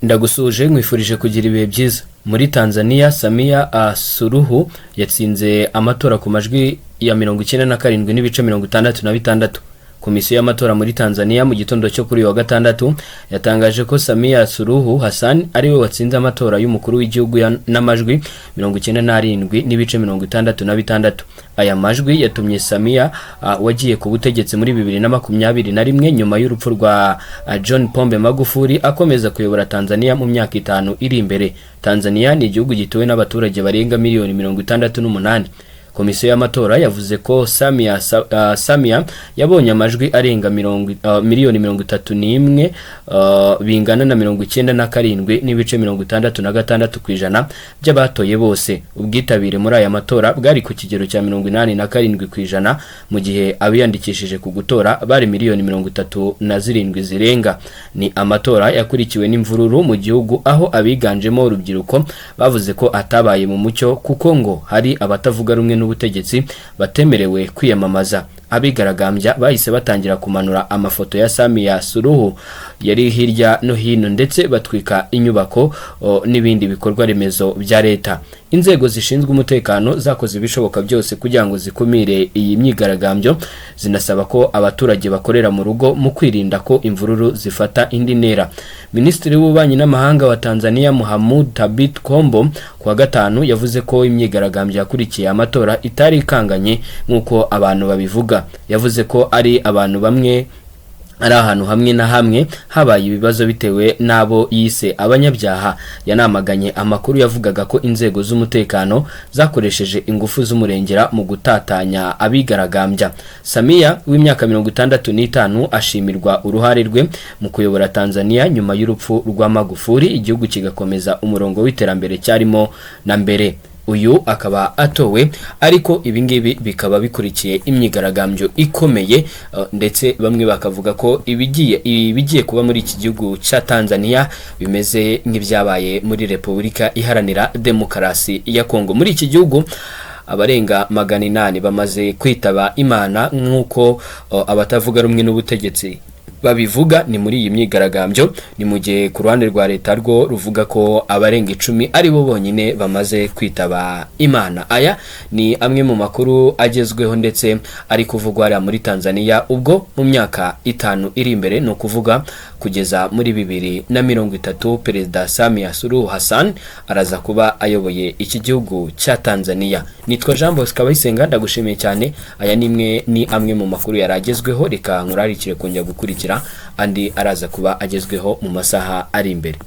Ndagusuje nkwifurije kugira ibihe byiza. Muri Tanzania Samia Suluhu yatsinze amatora ku majwi ya 97.66%. Komisiyo y'amatora muri Tanzania mu gitondo cyo kuri wa gatandatu yatangaje ko Samia Suluhu Hassan ariwe watsinze amatora y'umukuru w'igihugu n'amajwi 97.66%. Aya majwi yatumye Samia wagiye ku butegetsi muri 2021 nyuma y'urupfu rwa John Pombe Magufuli akomeza kuyobora Tanzania mu myaka 5 iri imbere. Tanzania ni igihugu gituwe n'abaturage barenga miliyoni 68. Komisiyo y'amatora yavuze ko Samia yabonye amajwi arenga miliyoni 31 bingana na 97.66% by'abatoye bose. Ubwitabire muri aya matora bwari ku kigero cya 87% mu gihe abiyandikishije ku gutora bari miliyoni 37 zirenga. Ni amatora yakurikiwe n'imvururu mu gihugu aho abiganjemo urubyiruko bavuze ko atabaye mu mucyo kuko ngo hari abatavuga rumwe n'ubutegetsi batemerewe kwiyamamaza. Abigaragambya bahise batangira kumanura amafoto ya Samia Suluhu yari hirya no hino ndetse batwika inyubako n'ibindi bikorwa remezo bya leta. Inzego zishinzwe umutekano zakoze ibishoboka byose kugira ngo zikumire iyi myigaragambyo, zinasaba ko abaturage bakorera mu rugo mu kwirinda ko imvururu zifata indi ntera. Minisitiri w'ububanyi n'amahanga wa Tanzania Mohamud Thabit Kombo kuwa gatanu yavuze ko imyigaragambyo yakurikiye amatora itari ikanganye nk'uko abantu babivuga. Yavuze ko ari abantu bamwe ari ahantu hamwe na hamwe habaye ibibazo bitewe nabo yise abanyabyaha. Yanamaganye amakuru yavugaga ko inzego z'umutekano zakoresheje ingufu z'umurengera mu gutatanya abigaragambya. Samia w'imyaka 65 ashimirwa uruhare rwe mu kuyobora Tanzania nyuma y'urupfu rwa Magufuli, igihugu kigakomeza umurongo w'iterambere cyarimo na mbere. Uyu akaba atowe, ariko ibingibi bikaba bikurikiye imyigaragambyo ikomeye, ndetse bamwe bakavuga ko ibigiye kuba muri iki gihugu cya Tanzania bimeze nk'ibyabaye muri Repubulika Iharanira Demokarasi ya Kongo. Muri iki gihugu abarenga 800 bamaze kwitaba Imana nk'uko abatavuga rumwe n'ubutegetsi babivuga. Ni muri iyi myigaragambyo, ni mu gihe ku ruhande rwa leta rwo ruvuga ko abarenga 10 ari bo bonyine bamaze kwitaba Imana. Aya ni amwe mu makuru agezweho ndetse ari kuvugwa muri Tanzania ubwo mu myaka 5 iri imbere, no kuvuga kugeza muri 2030 Perezida Samia Suluhu Hassan araza kuba ayoboye iki gihugu cya Tanzania. Nitwa Jean Bosco Abayisenga, ndagushimiye cyane. Aya ni amwe mu makuru yaragezweho, reka nkurarikire kongera gukurikira andi araza kuba agezweho mu masaha ari imbere.